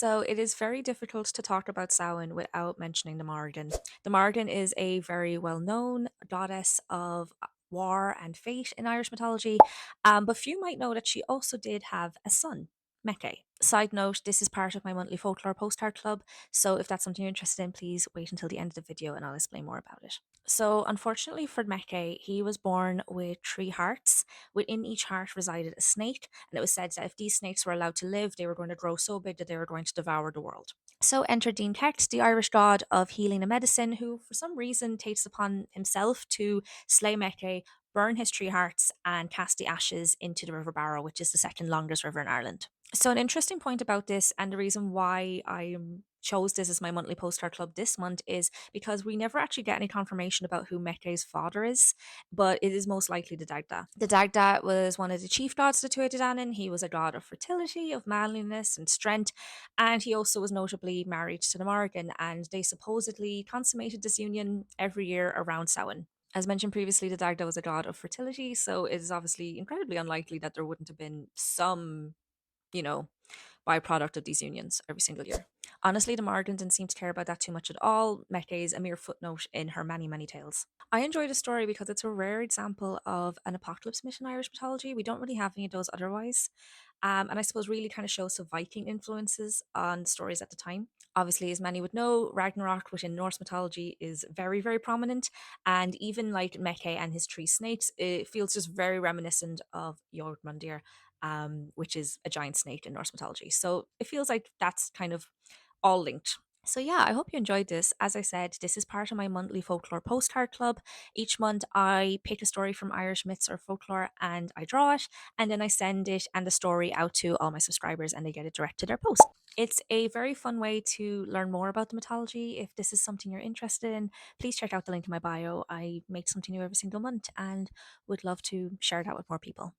So it is very difficult to talk about Samhain without mentioning the Morrigan. The Morrigan is a very well-known goddess of war and fate in Irish mythology, but few might know that she also did have a son, Mecca. Side note, this is part of my monthly folklore postcard club, so if that's something you're interested in, please wait until the end of the video and I'll explain more about it. So unfortunately for Mecca, he was born with three hearts. Within each heart resided a snake, and it was said that if these snakes were allowed to live, they were going to grow so big that they were going to devour the world. So entered Dean Kecht, the Irish god of healing and medicine, who for some reason takes upon himself to slay Mecca, burn his three hearts, and cast the ashes into the River Barrow, which is the second longest river in Ireland. So, an interesting point about this, and the reason why I chose this as my monthly postcard club this month, is because we never actually get any confirmation about who Mecca's father is, but it is most likely the Dagda. The Dagda was one of the chief gods of the Tuatha Dé Danann. He was a god of fertility, of manliness, and strength, and he also was notably married to the Morrigan, and they supposedly consummated this union every year around Samhain. As mentioned previously, the Dagda was a god of fertility, so it is obviously incredibly unlikely that there wouldn't have been some, you know, byproduct of these unions every single year. Honestly, the Morgan didn't seem to care about that too much at all. Mecca is a mere footnote in her many, many tales. I enjoy the story because it's a rare example of an apocalypse myth in Irish mythology. We don't really have any of those otherwise. And I suppose really kind of shows some Viking influences on stories at the time. Obviously, as many would know, Ragnarok within Norse mythology is very, very prominent. And even like Mecca and his three snakes, it feels just very reminiscent of Jormundir, which is a giant snake in Norse mythology. So it feels like that's kind of all linked. So yeah, I hope you enjoyed this. As I said, this is part of my monthly folklore postcard club. Each month I pick a story from Irish myths or folklore and I draw it, and then I send it and the story out to all my subscribers and they get it direct to their post. It's a very fun way to learn more about the mythology. If this is something you're interested in, please check out the link in my bio. I make something new every single month and would love to share that with more people.